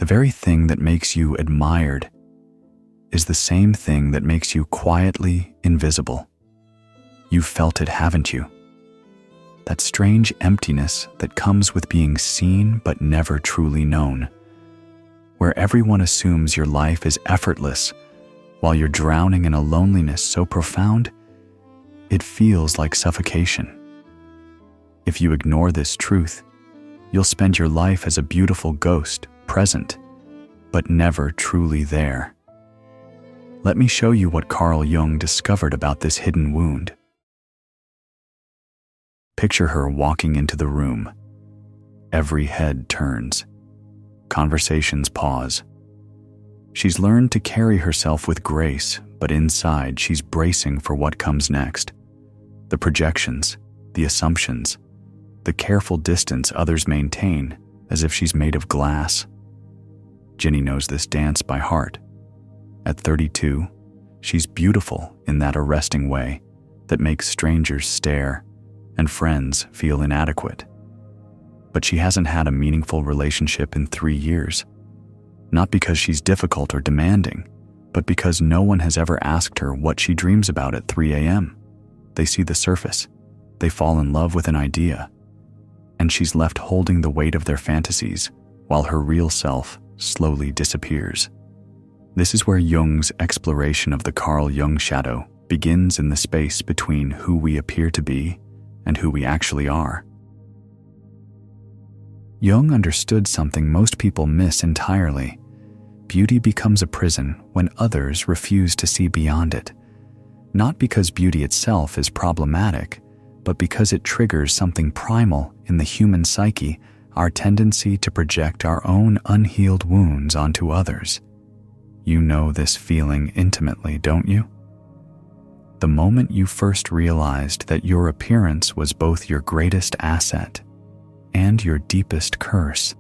The very thing that makes you admired is the same thing that makes you quietly invisible. You've felt it, haven't you? That strange emptiness that comes with being seen but never truly known, where everyone assumes your life is effortless while you're drowning in a loneliness so profound, it feels like suffocation. If you ignore this truth, you'll spend your life as a beautiful ghost, present, but never truly there. Let me show you what Carl Jung discovered about this hidden wound. Picture her walking into the room. Every head turns. Conversations pause. She's learned to carry herself with grace, but inside she's bracing for what comes next. The projections, the assumptions, the careful distance others maintain as if she's made of glass. Ginny knows this dance by heart. At 32, she's beautiful in that arresting way that makes strangers stare and friends feel inadequate. But she hasn't had a meaningful relationship in 3 years. Not because she's difficult or demanding, but because no one has ever asked her what she dreams about at 3 a.m. They see the surface. They fall in love with an idea. And she's left holding the weight of their fantasies while her real self slowly disappears. This is where Jung's exploration of the Carl Jung shadow begins, in the space between who we appear to be and who we actually are. Jung understood something most people miss entirely. Beauty becomes a prison when others refuse to see beyond it. Not because beauty itself is problematic, but because it triggers something primal in the human psyche, our tendency to project our own unhealed wounds onto others. You know this feeling intimately, don't you? The moment you first realized that your appearance was both your greatest asset and your deepest curse,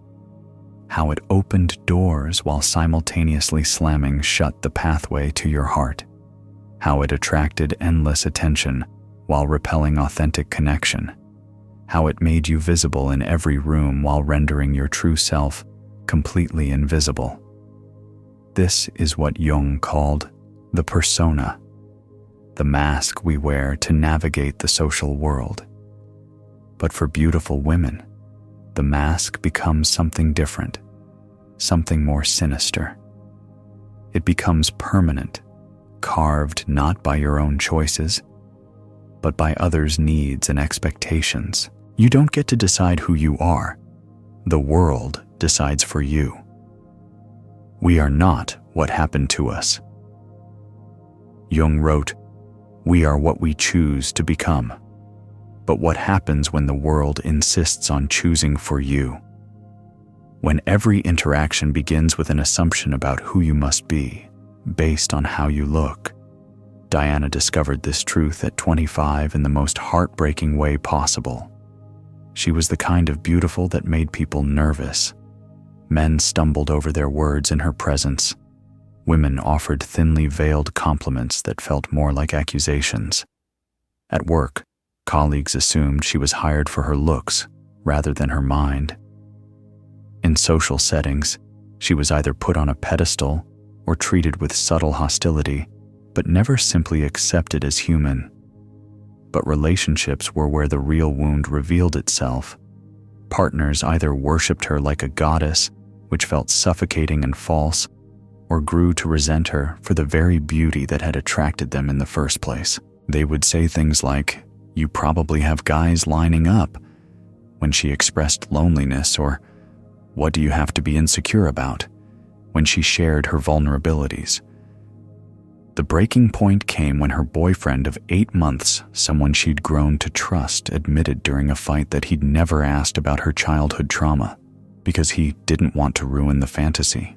how it opened doors while simultaneously slamming shut the pathway to your heart, how it attracted endless attention while repelling authentic connection, how it made you visible in every room while rendering your true self completely invisible. This is what Jung called the persona, the mask we wear to navigate the social world. But for beautiful women, the mask becomes something different, something more sinister. It becomes permanent, carved not by your own choices, but by others' needs and expectations. You don't get to decide who you are. The world decides for you. We are not what happened to us. Jung wrote, "We are what we choose to become." But what happens when the world insists on choosing for you? When every interaction begins with an assumption about who you must be, based on how you look. Diana discovered this truth at 25 in the most heartbreaking way possible. She was the kind of beautiful that made people nervous. Men stumbled over their words in her presence. Women offered thinly veiled compliments that felt more like accusations. At work, colleagues assumed she was hired for her looks rather than her mind. In social settings, she was either put on a pedestal or treated with subtle hostility, but never simply accepted as human. But relationships were where the real wound revealed itself. Partners either worshipped her like a goddess, which felt suffocating and false, or grew to resent her for the very beauty that had attracted them in the first place. They would say things like, "You probably have guys lining up," when she expressed loneliness, or "What do you have to be insecure about?" when she shared her vulnerabilities. The breaking point came when her boyfriend of 8 months, someone she'd grown to trust, admitted during a fight that he'd never asked about her childhood trauma because he didn't want to ruin the fantasy.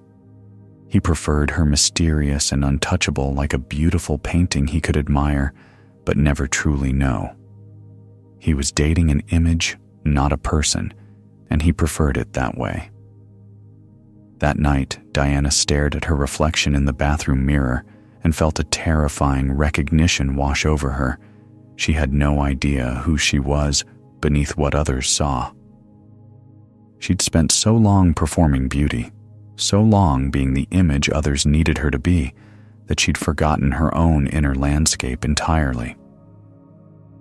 He preferred her mysterious and untouchable, like a beautiful painting he could admire but never truly know. He was dating an image, not a person, and he preferred it that way. That night, Diana stared at her reflection in the bathroom mirror and felt a terrifying recognition wash over her. She had no idea who she was beneath what others saw. She'd spent so long performing beauty, so long being the image others needed her to be that she'd forgotten her own inner landscape entirely.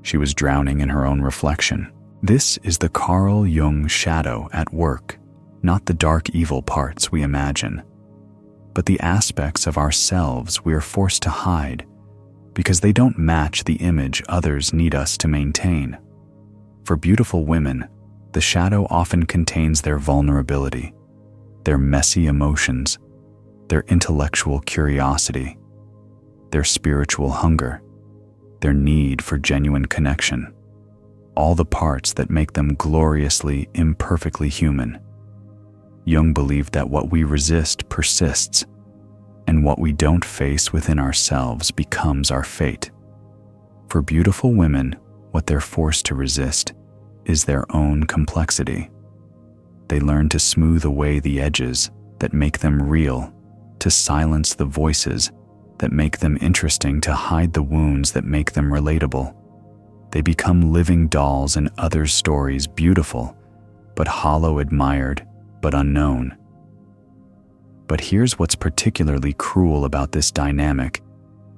She was drowning in her own reflection. This is the Carl Jung shadow at work, not the dark evil parts we imagine, but the aspects of ourselves we are forced to hide because they don't match the image others need us to maintain. For beautiful women, the shadow often contains their vulnerability, their messy emotions, their intellectual curiosity, their spiritual hunger, their need for genuine connection, all the parts that make them gloriously, imperfectly human. Jung believed that what we resist persists, and what we don't face within ourselves becomes our fate. For beautiful women, what they're forced to resist is their own complexity. They learn to smooth away the edges that make them real, to silence the voices that make them interesting, to hide the wounds that make them relatable. They become living dolls in others' stories, beautiful, but hollow, admired, but unknown. But here's what's particularly cruel about this dynamic.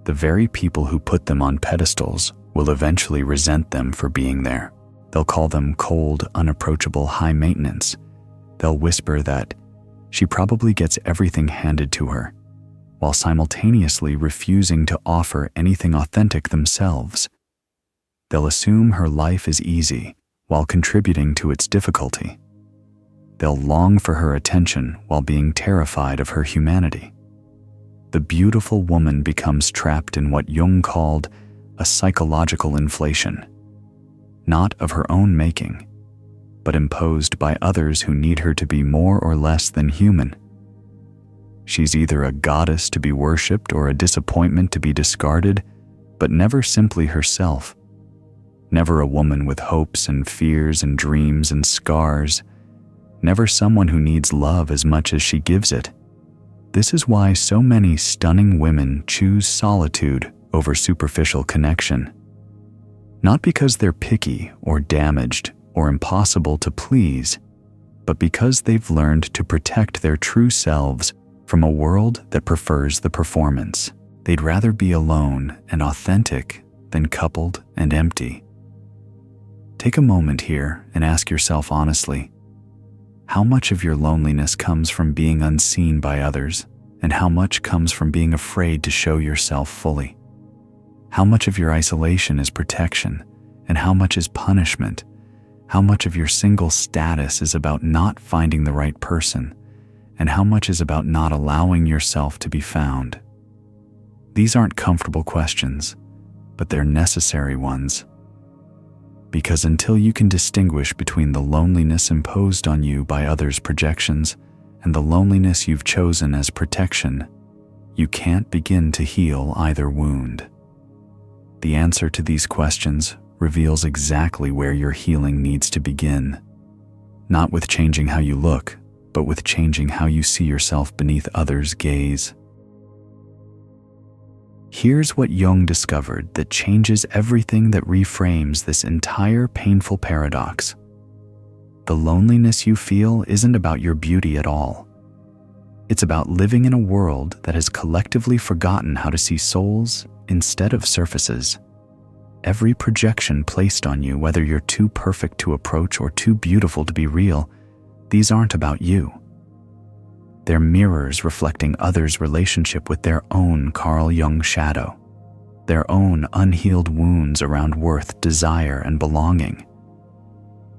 The very people who put them on pedestals will eventually resent them for being there. They'll call them cold, unapproachable, high maintenance. They'll whisper that she probably gets everything handed to her, while simultaneously refusing to offer anything authentic themselves. They'll assume her life is easy while contributing to its difficulty. They'll long for her attention while being terrified of her humanity. The beautiful woman becomes trapped in what Jung called a psychological inflation, not of her own making, but imposed by others who need her to be more or less than human. She's either a goddess to be worshipped or a disappointment to be discarded, but never simply herself. Never a woman with hopes and fears and dreams and scars. Never someone who needs love as much as she gives it. This is why so many stunning women choose solitude over superficial connection. Not because they're picky or damaged or impossible to please, but because they've learned to protect their true selves from a world that prefers the performance. They'd rather be alone and authentic than coupled and empty. Take a moment here and ask yourself honestly, how much of your loneliness comes from being unseen by others, and how much comes from being afraid to show yourself fully? How much of your isolation is protection, and how much is punishment? How much of your single status is about not finding the right person, and how much is about not allowing yourself to be found? These aren't comfortable questions, but they're necessary ones. Because until you can distinguish between the loneliness imposed on you by others' projections and the loneliness you've chosen as protection, you can't begin to heal either wound. The answer to these questions reveals exactly where your healing needs to begin, not with changing how you look, but with changing how you see yourself beneath others' gaze. Here's what Jung discovered that changes everything, that reframes this entire painful paradox. The loneliness you feel isn't about your beauty at all. It's about living in a world that has collectively forgotten how to see souls instead of surfaces. Every projection placed on you, whether you're too perfect to approach or too beautiful to be real, these aren't about you. They're mirrors reflecting others' relationship with their own Carl Jung shadow, their own unhealed wounds around worth, desire, and belonging.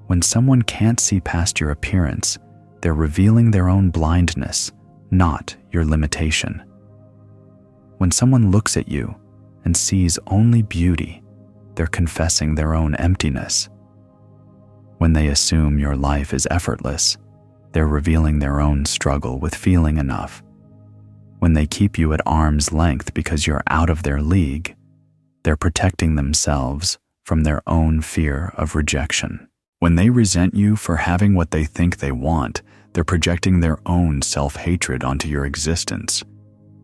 When someone can't see past your appearance, they're revealing their own blindness, not your limitation. When someone looks at you and sees only beauty, they're confessing their own emptiness. When they assume your life is effortless, they're revealing their own struggle with feeling enough. When they keep you at arm's length because you're out of their league, they're protecting themselves from their own fear of rejection. When they resent you for having what they think they want, they're projecting their own self-hatred onto your existence.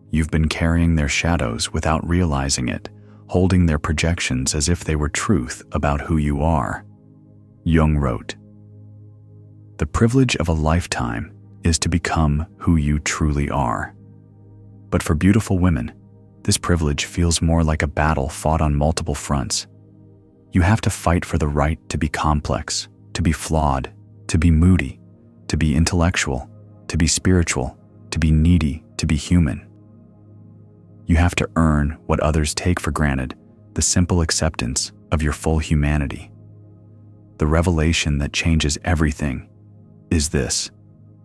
You've been carrying their shadows without realizing it, holding their projections as if they were truth about who you are. Jung wrote, "The privilege of a lifetime is to become who you truly are. But for beautiful women, this privilege feels more like a battle fought on multiple fronts. You have to fight for the right to be complex, to be flawed, to be moody, to be intellectual, to be spiritual, to be needy, to be human. You have to earn what others take for granted, the simple acceptance of your full humanity. The revelation that changes everything is this: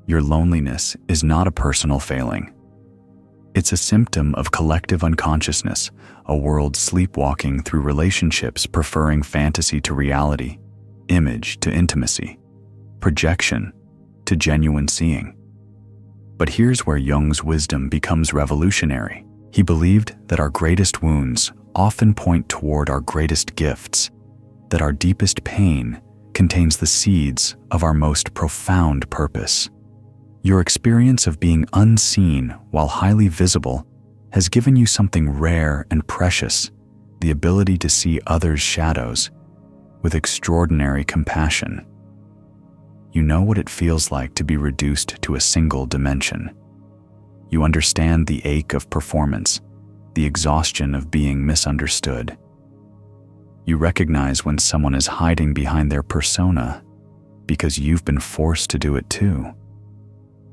your loneliness is not a personal failing. It's a symptom of collective unconsciousness, a world sleepwalking through relationships preferring fantasy to reality, image to intimacy, projection to genuine seeing. But here's where Jung's wisdom becomes revolutionary. He believed that our greatest wounds often point toward our greatest gifts, that our deepest pain contains the seeds of our most profound purpose. Your experience of being unseen while highly visible has given you something rare and precious, the ability to see others' shadows with extraordinary compassion. You know what it feels like to be reduced to a single dimension. You understand the ache of performance, the exhaustion of being misunderstood. You recognize when someone is hiding behind their persona because you've been forced to do it too.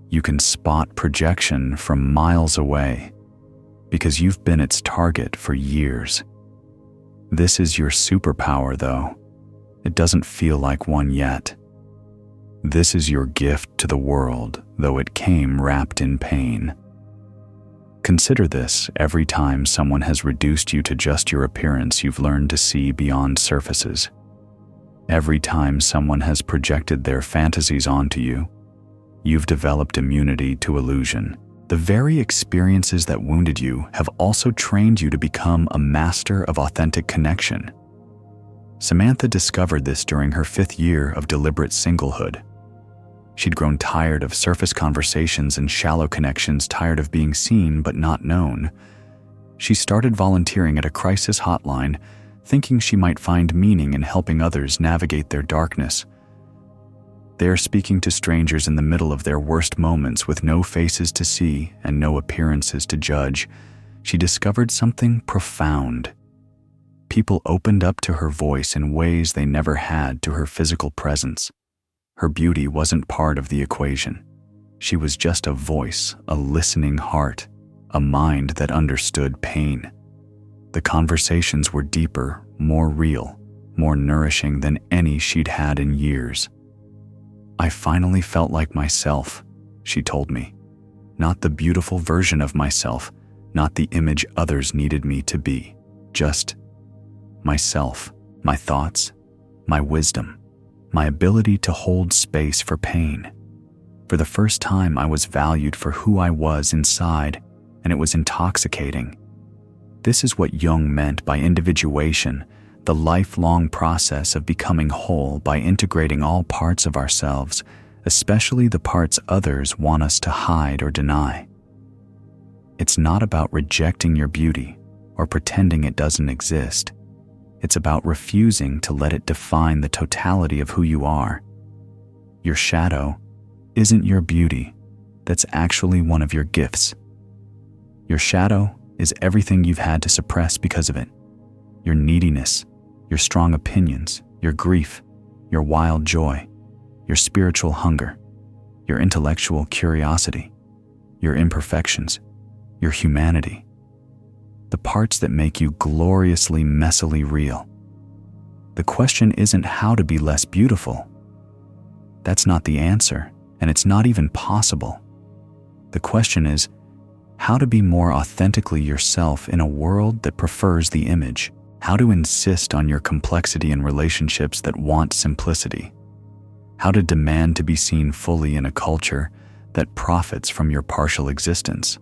You can spot projection from miles away because you've been its target for years. This is your superpower, though. It doesn't feel like one yet. This is your gift to the world, though it came wrapped in pain. Consider this: every time someone has reduced you to just your appearance, you've learned to see beyond surfaces. Every time someone has projected their fantasies onto you, you've developed immunity to illusion. The very experiences that wounded you have also trained you to become a master of authentic connection. Samantha discovered this during her 5th year of deliberate singlehood. She'd grown tired of surface conversations and shallow connections, tired of being seen but not known. She started volunteering at a crisis hotline, thinking she might find meaning in helping others navigate their darkness. There, speaking to strangers in the middle of their worst moments with no faces to see and no appearances to judge, she discovered something profound. People opened up to her voice in ways they never had to her physical presence. Her beauty wasn't part of the equation. She was just a voice, a listening heart, a mind that understood pain. The conversations were deeper, more real, more nourishing than any she'd had in years. I finally felt like myself, she told me. Not the beautiful version of myself, not the image others needed me to be. Just myself, my thoughts, my wisdom, my ability to hold space for pain. For the first time, I was valued for who I was inside, and it was intoxicating. This is what Jung meant by individuation, the lifelong process of becoming whole by integrating all parts of ourselves, especially the parts others want us to hide or deny. It's not about rejecting your beauty or pretending it doesn't exist. It's about refusing to let it define the totality of who you are. Your shadow isn't your beauty. That's actually one of your gifts. Your shadow is everything you've had to suppress because of it. Your neediness, your strong opinions, your grief, your wild joy, your spiritual hunger, your intellectual curiosity, your imperfections, your humanity. The parts that make you gloriously, messily real. The question isn't how to be less beautiful. That's not the answer, and it's not even possible. The question is how to be more authentically yourself in a world that prefers the image. How to insist on your complexity in relationships that want simplicity. How to demand to be seen fully in a culture that profits from your partial existence.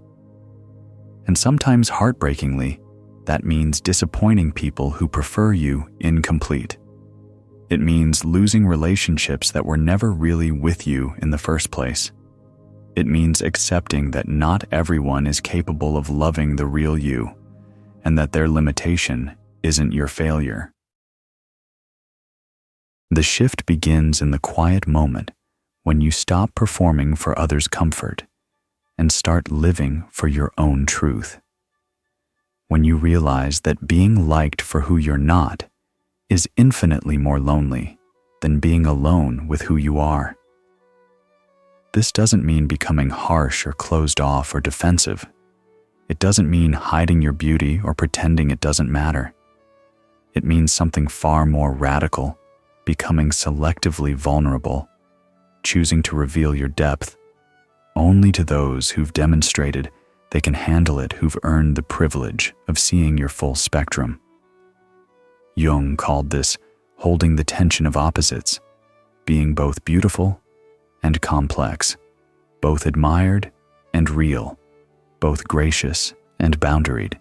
And sometimes, heartbreakingly, that means disappointing people who prefer you incomplete. It means losing relationships that were never really with you in the first place. It means accepting that not everyone is capable of loving the real you, and that their limitation isn't your failure. The shift begins in the quiet moment When you stop performing for others' comfort and start living for your own truth. When you realize that being liked for who you're not is infinitely more lonely than being alone with who you are. This doesn't mean becoming harsh or closed off or defensive. It doesn't mean hiding your beauty or pretending it doesn't matter. It means something far more radical, becoming selectively vulnerable, choosing to reveal your depth only to those who've demonstrated they can handle it, who've earned the privilege of seeing your full spectrum. Jung called this holding the tension of opposites, being both beautiful and complex, both admired and real, both gracious and boundaried.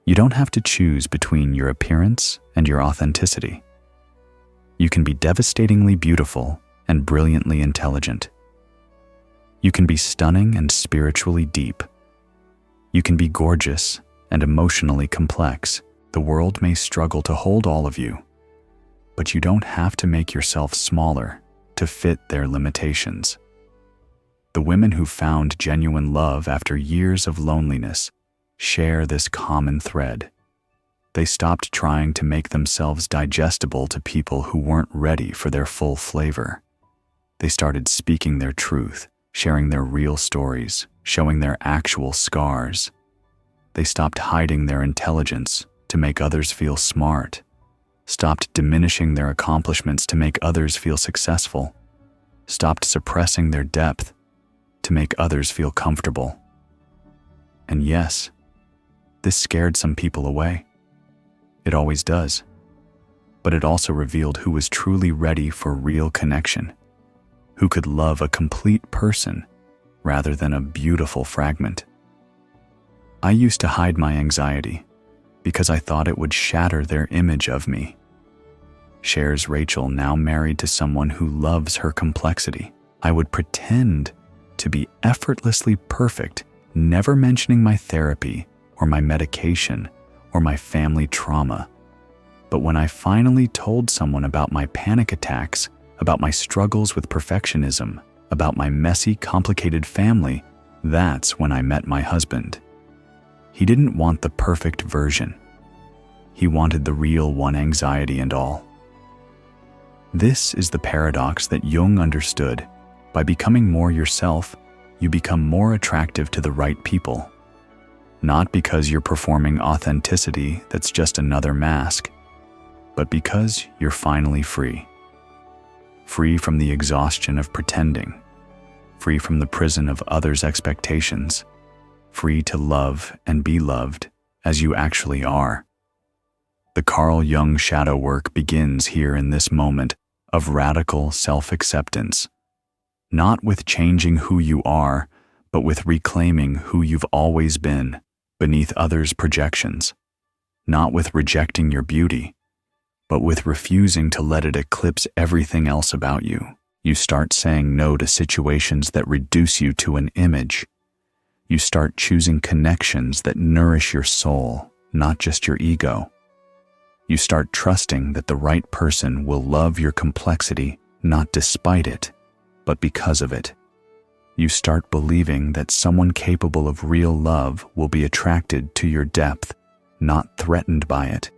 You don't have to choose between your appearance and your authenticity. You can be devastatingly beautiful and brilliantly intelligent. You can be stunning and spiritually deep. You can be gorgeous and emotionally complex. The world may struggle to hold all of you, but you don't have to make yourself smaller to fit their limitations. The women who found genuine love after years of loneliness share this common thread. They stopped trying to make themselves digestible to people who weren't ready for their full flavor. They started speaking their truth, sharing their real stories, showing their actual scars. They stopped hiding their intelligence to make others feel smart, stopped diminishing their accomplishments to make others feel successful, stopped suppressing their depth to make others feel comfortable. And yes, this scared some people away. It always does. But it also revealed who was truly ready for real connection, who could love a complete person rather than a beautiful fragment. I used to hide my anxiety because I thought it would shatter their image of me. Shares Rachel, now married to someone who loves her complexity. I would pretend to be effortlessly perfect, never mentioning my therapy or my medication or my family trauma. But when I finally told someone about my panic attacks, about my struggles with perfectionism, about my messy, complicated family, that's when I met my husband. He didn't want the perfect version. He wanted the real one, anxiety and all. This is the paradox that Jung understood. By becoming more yourself, you become more attractive to the right people. Not because you're performing authenticity that's just another mask, but because you're finally free. Free from the exhaustion of pretending, free from the prison of others' expectations, free to love and be loved as you actually are. The Carl Jung Shadow Work begins here in this moment of radical self-acceptance, not with changing who you are, but with reclaiming who you've always been beneath others' projections, not with rejecting your beauty, but with refusing to let it eclipse everything else about you. You start saying no to situations that reduce you to an image. You start choosing connections that nourish your soul, not just your ego. You start trusting that the right person will love your complexity, not despite it, but because of it. You start believing that someone capable of real love will be attracted to your depth, not threatened by it.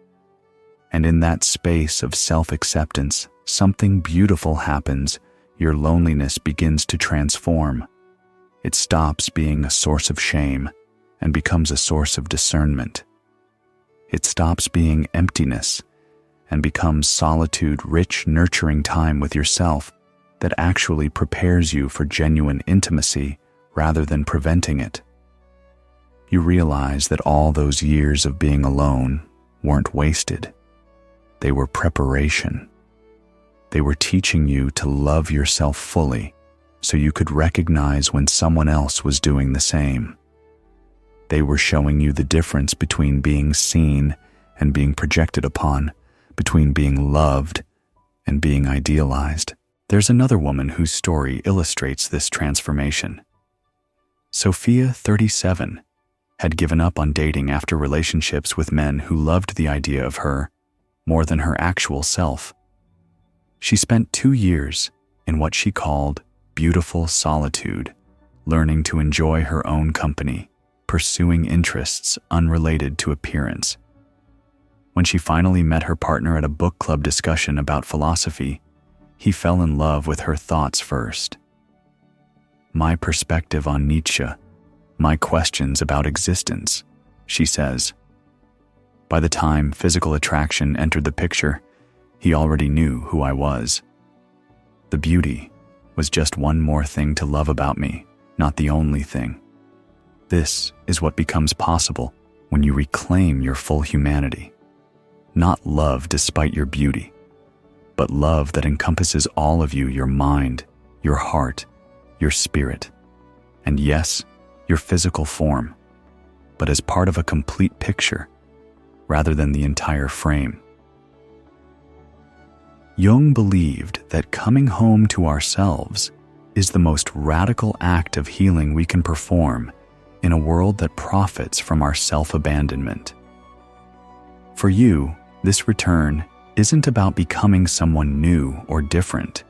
And in that space of self-acceptance, something beautiful happens. Your loneliness begins to transform. It stops being a source of shame and becomes a source of discernment. It stops being emptiness and becomes solitude, rich, nurturing time with yourself that actually prepares you for genuine intimacy rather than preventing it. You realize that all those years of being alone weren't wasted. They were preparation. They were teaching you to love yourself fully so you could recognize when someone else was doing the same. They were showing you the difference between being seen and being projected upon, between being loved and being idealized. There's another woman whose story illustrates this transformation. Sophia, 37, had given up on dating after relationships with men who loved the idea of her more than her actual self. She spent 2 years in what she called beautiful solitude, learning to enjoy her own company, pursuing interests unrelated to appearance. When she finally met her partner at a book club discussion about philosophy, he fell in love with her thoughts first. My perspective on Nietzsche, my questions about existence, she says. By the time physical attraction entered the picture, he already knew who I was. The beauty was just one more thing to love about me, not the only thing. This is what becomes possible when you reclaim your full humanity. Not love despite your beauty, but love that encompasses all of you, your mind, your heart, your spirit, and yes, your physical form, but as part of a complete picture, rather than the entire frame. Jung believed that coming home to ourselves is the most radical act of healing we can perform in a world that profits from our self-abandonment. For you, this return isn't about becoming someone new or different.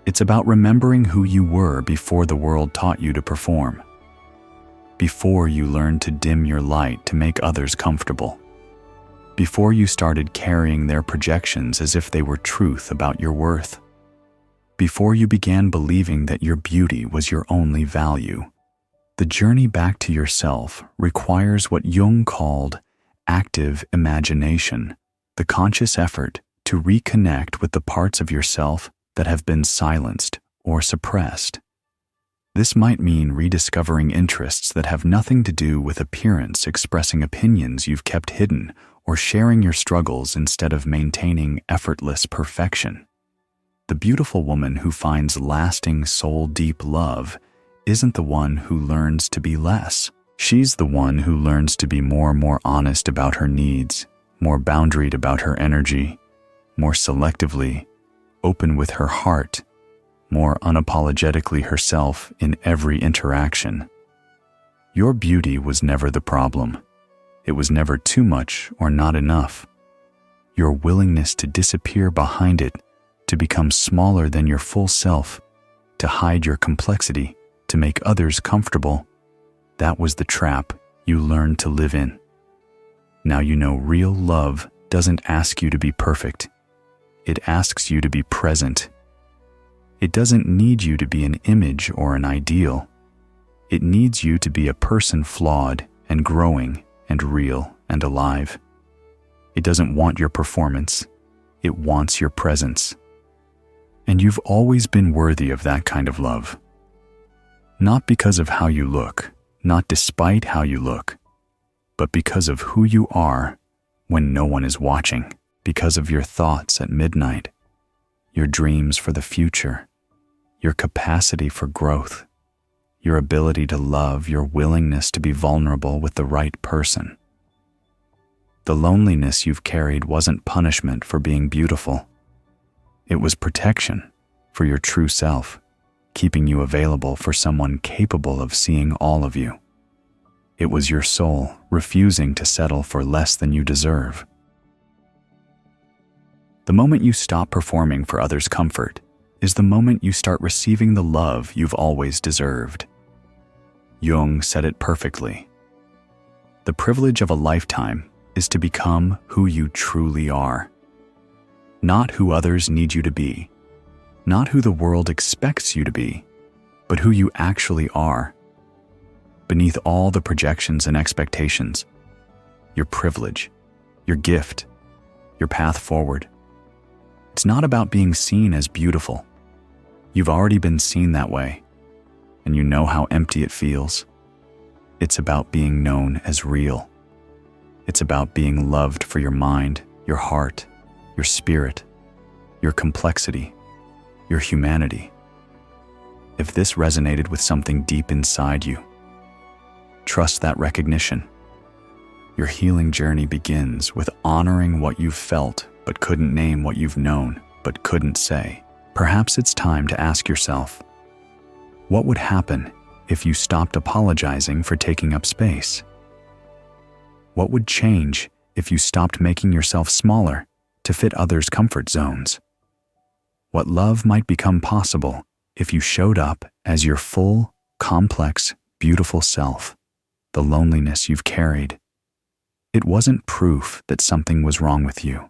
It's about remembering who you were before the world taught you to perform, before you learned to dim your light to make others comfortable, before you started carrying their projections as if they were truth about your worth, before you began believing that your beauty was your only value. The journey back to yourself requires what Jung called active imagination, the conscious effort to reconnect with the parts of yourself that have been silenced or suppressed. This might mean rediscovering interests that have nothing to do with appearance, expressing opinions you've kept hidden, or sharing your struggles instead of maintaining effortless perfection. The beautiful woman who finds lasting soul-deep love isn't the one who learns to be less. She's the one who learns to be more honest about her needs, more boundaried about her energy, more selectively open with her heart, more unapologetically herself in every interaction. Your beauty was never the problem. It was never too much or not enough. Your willingness to disappear behind it, to become smaller than your full self, to hide your complexity, to make others comfortable, that was the trap you learned to live in. Now you know real love doesn't ask you to be perfect. It asks you to be present. It doesn't need you to be an image or an ideal. It needs you to be a person flawed and growing and real and alive. It doesn't want your performance. It wants your presence. And you've always been worthy of that kind of love. Not because of how you look, not despite how you look, but because of who you are when no one is watching, because of your thoughts at midnight, your dreams for the future, your capacity for growth, your ability to love, your willingness to be vulnerable with the right person. The loneliness you've carried wasn't punishment for being beautiful. It was protection for your true self, keeping you available for someone capable of seeing all of you. It was your soul refusing to settle for less than you deserve. The moment you stop performing for others' comfort is the moment you start receiving the love you've always deserved. Jung said it perfectly. The privilege of a lifetime is to become who you truly are. Not who others need you to be, not who the world expects you to be, but who you actually are. Beneath all the projections and expectations, your privilege, your gift, your path forward. It's not about being seen as beautiful. You've already been seen that way, and you know how empty it feels. It's about being known as real. It's about being loved for your mind, your heart, your spirit, your complexity, your humanity. If this resonated with something deep inside you, trust that recognition. Your healing journey begins with honoring what you've felt but couldn't name, what you've known but couldn't say. Perhaps it's time to ask yourself, what would happen if you stopped apologizing for taking up space? What would change if you stopped making yourself smaller to fit others' comfort zones? what love might become possible if you showed up as your full, complex, beautiful self, the loneliness you've carried. It wasn't proof that something was wrong with you.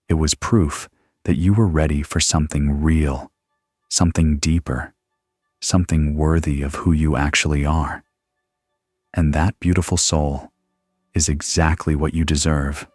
It was proof that you were ready for something real, something deeper, something worthy of who you actually are. And that beautiful soul is exactly what you deserve.